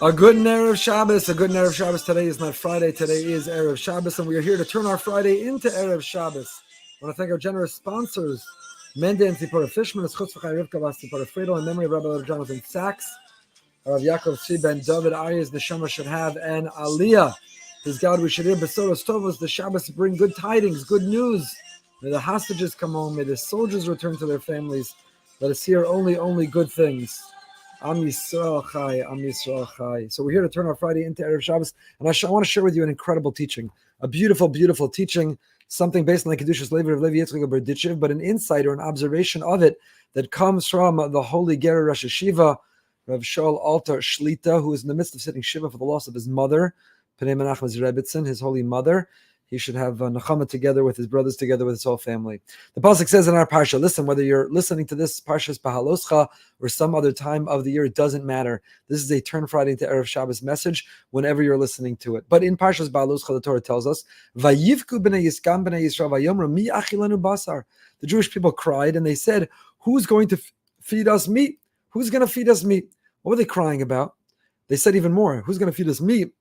A good Erev Shabbos, a good Erev Shabbos. Today is not Friday, today is Erev Shabbos, and we are here to turn our Friday into Erev Shabbos. I want to thank our generous sponsors, Mende and Tzipora Fishman, Schutz V'chai Rivka Bas Tzipora Friedel, in memory of Rabbi Jonathan Sachs, Rav Yaakov Tzvi Ben David Ayers, the Neshama should have an Aliyah. His God, we should hear Besoros Tovos, the Shabbos bring good tidings, good news. May the hostages come home, may the soldiers return to their families. Let us hear only good things. Am Yisrael Chai, Am Yisrael Chai. So we're here to turn our Friday into Erev Shabbos, and I want to share with you an incredible teaching, a beautiful, beautiful teaching, something based on the Kedushas Levi of Levi Yitzchak Berditchev, but an insight or an observation of it that comes from the holy Ger Rosh Hashiva, Rav Shaul Alter Shlita, who is in the midst of sitting Shiva for the loss of his mother, Pnei Menachem Zrebitzin, his holy mother. He should have Nechama together with his brothers, together with his whole family. The pasuk says in our parsha, listen, whether you're listening to this Parashat Beha'alotcha or some other time of the year, it doesn't matter. This is a Turn Friday into Erev Shabbos message whenever you're listening to it. But in Parashat Beha'alotcha, the Torah tells us, Vayivku b'nei Yiskam b'nei Yisrael vayomru mi achilenu basar. The Jewish people cried and they said, who's going to feed us meat? Who's going to feed us meat? What were they crying about? They said even more, who's going to feed us meat?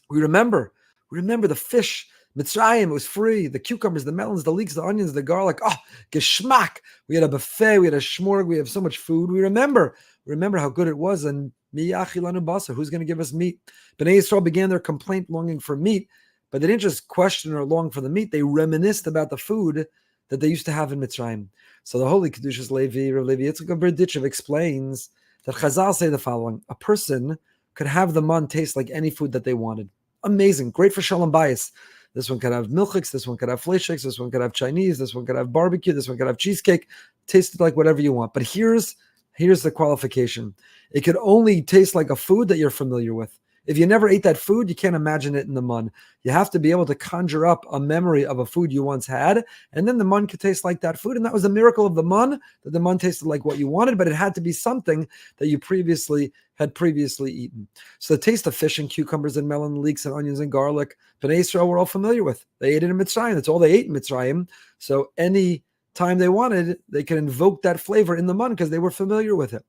We remember the fish. Mitzrayim, it was free. The cucumbers, the melons, the leeks, the onions, the garlic. Oh, geschmack. We had a buffet. We had a shmorg. We have so much food. We remember how good it was. And miyachilanu basa, who's going to give us meat? Bnei Yisrael began their complaint longing for meat, but they didn't just question or long for the meat. They reminisced about the food that they used to have in Mitzrayim. So the holy Kedushas Levi, Rav Levi Yitzchak Berditchev explains that Chazal say the following: a person could have the man taste like any food that they wanted. Amazing, great for shalom bayis. This one could have milchiks, this one could have fleishiks, this one could have Chinese, this one could have barbecue, this one could have cheesecake. Taste it like whatever you want. But here's the qualification. It could only taste like a food that you're familiar with. If you never ate that food, you can't imagine it in the mun. You have to be able to conjure up a memory of a food you once had, and then the mun could taste like that food. And that was the miracle of the mun, that the mun tasted like what you wanted, but it had to be something that you had previously eaten. So the taste of fish and cucumbers and melon, leeks and onions and garlic, Bnei Yisrael were all familiar with. They ate it in Mitzrayim. That's all they ate in Mitzrayim. So any time they wanted, they could invoke that flavor in the mun because they were familiar with it.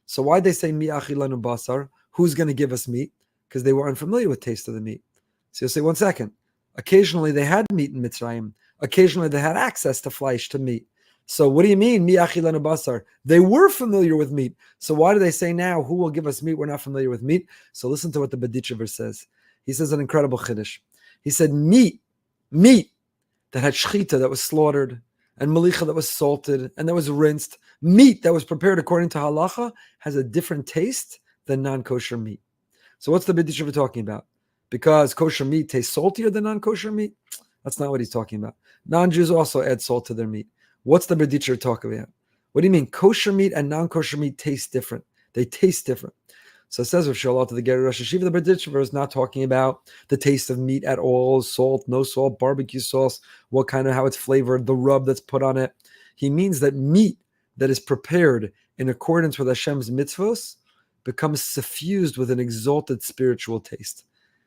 So why'd they say, Mi achilanu basar? Who's going to give us meat? Because they were unfamiliar with taste of the meat. So you'll say, 1 second. Occasionally they had meat in Mitzrayim. Occasionally they had access to flesh, to meat. So what do you mean, mi achilenu basar? They were familiar with meat. So why do they say now, who will give us meat? We're not familiar with meat. So listen to what the Berditchever says. He says an incredible chiddush. He said, meat that had shechita, that was slaughtered, and malicha that was salted, and that was rinsed, meat that was prepared according to halacha, has a different taste than non-kosher meat. So what's the Berditchever talking about? Because kosher meat tastes saltier than non-kosher meat? That's not what he's talking about. Non-Jews also add salt to their meat. What's the Berditchever talking about? What do you mean? Kosher meat and non-kosher meat taste different. They taste different. So it says of Shaul to the Ger Rosh Hashiva, the Berditchever is not talking about the taste of meat at all, salt, no salt, barbecue sauce, how it's flavored, the rub that's put on it. He means that meat that is prepared in accordance with Hashem's mitzvos becomes suffused with an exalted spiritual taste.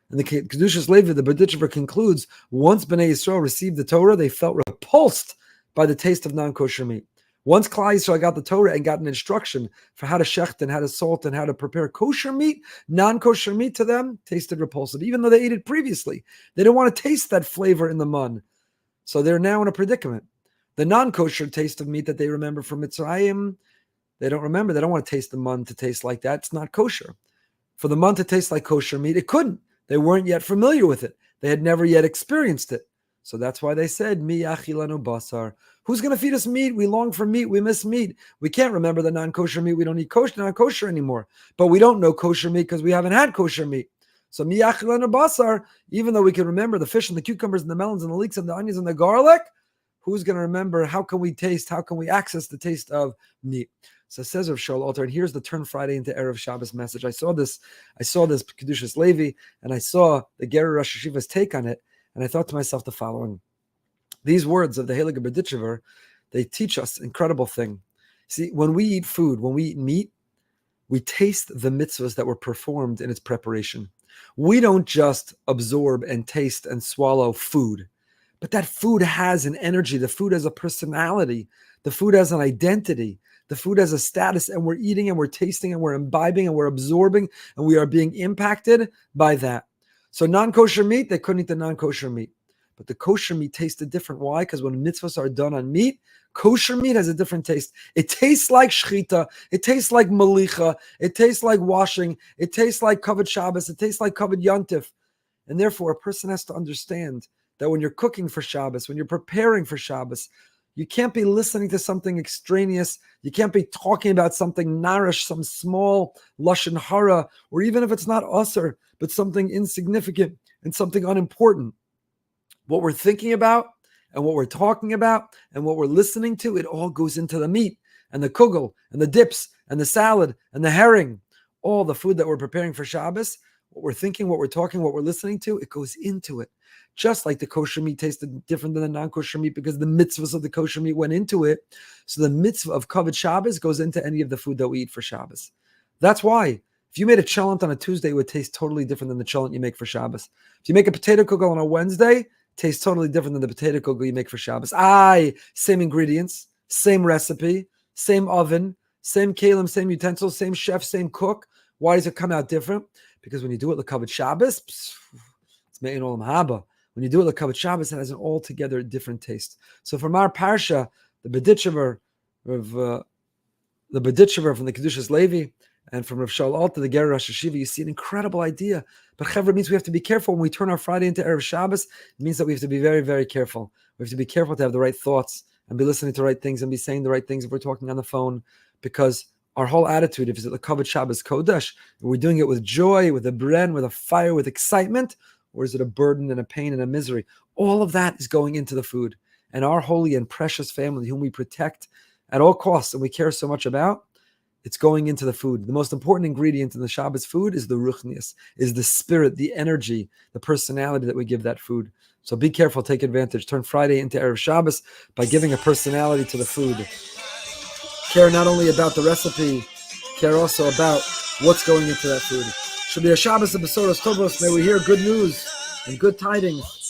And the Kedushas Levi, the Berditchever concludes, once Bnei Yisrael received the Torah, they felt repulsed by the taste of non-kosher meat. Once Klal Yisrael got the Torah and got an instruction for how to shecht and how to salt and how to prepare kosher meat, non-kosher meat to them tasted repulsive, even though they ate it previously. They didn't want to taste that flavor in the mun. So they're now in a predicament. The non-kosher taste of meat that they remember from Mitzrayim, they don't remember. They don't want to taste the mun to taste like that. It's not kosher. For the mun to taste like kosher meat, it couldn't. They weren't yet familiar with it. They had never yet experienced it. So that's why they said, Mi achilanu basar. Who's going to feed us meat? We long for meat. We miss meat. We can't remember the non-kosher meat. We don't eat non-kosher anymore. But we don't know kosher meat because we haven't had kosher meat. So Mi achilanu basar, even though we can remember the fish and the cucumbers and the melons and the leeks and the onions and the garlic, who's going to remember? How can we access the taste of meat? So it says of Shaul Alter, and here's the Turn Friday into Erev Shabbos message. I saw this Kedushas Levi, and I saw the Ger Rosh Hashiva's take on it, and I thought to myself the following. These words of the Heilige Berditchever, they teach us an incredible thing. See, when we eat food, when we eat meat, we taste the mitzvahs that were performed in its preparation. We don't just absorb and taste and swallow food, but that food has an energy. The food has a personality. The food has an identity. The food has a status, and we're eating and we're tasting and we're imbibing and we're absorbing, and we are being impacted by that. So non-kosher meat, they couldn't eat the non-kosher meat. But the kosher meat tasted different. Why? Because when mitzvahs are done on meat, kosher meat has a different taste. It tastes like shchita. It tastes like malicha. It tastes like washing. It tastes like covered Shabbos. It tastes like covered yontif. And therefore, a person has to understand that when you're cooking for Shabbos, when you're preparing for Shabbos, you can't be listening to something extraneous. You can't be talking about something narish, some small lashon hara, or even if it's not usher, but something insignificant and something unimportant. What we're thinking about and what we're talking about and what we're listening to, it all goes into the meat and the kugel and the dips and the salad and the herring. All the food that we're preparing for Shabbos, what we're thinking, what we're talking, what we're listening to, it goes into it. Just like the kosher meat tasted different than the non-kosher meat because the mitzvahs of the kosher meat went into it. So the mitzvah of kavod Shabbos goes into any of the food that we eat for Shabbos. That's why if you made a cholent on a Tuesday, it would taste totally different than the cholent you make for Shabbos. If you make a potato kugel on a Wednesday, it tastes totally different than the potato kugel you make for Shabbos. Same ingredients, same recipe, same oven, same kalim, same utensils, same chef, same cook. Why does it come out different? Because when you do it like kavod Shabbos, it's me'in olam haba. When you do it like kavod Shabbos, it has an altogether different taste. So from our parsha, the B'ditchever from the Kedushas Levi, and from Rav Shaul Alta, the Ger Rosh Hashiva, you see an incredible idea. But Chevra means we have to be careful when we turn our Friday into Erev Shabbos. It means that we have to be very, very careful. We have to be careful to have the right thoughts and be listening to the right things and be saying the right things if we're talking on the phone, because our whole attitude, if it's the kavod Shabbos Kodesh, we're doing it with joy, with a bren, with a fire, with excitement, or is it a burden and a pain and a misery? All of that is going into the food. And our holy and precious family, whom we protect at all costs and we care so much about, it's going into the food. The most important ingredient in the Shabbos food is the ruchnius, is the spirit, the energy, the personality that we give that food. So be careful, take advantage. Turn Friday into Erev Shabbos by giving a personality to the food. Care not only about the recipe, care also about what's going into that food. Should be a Shabbos of Besoros Tovos. May we hear good news and good tidings.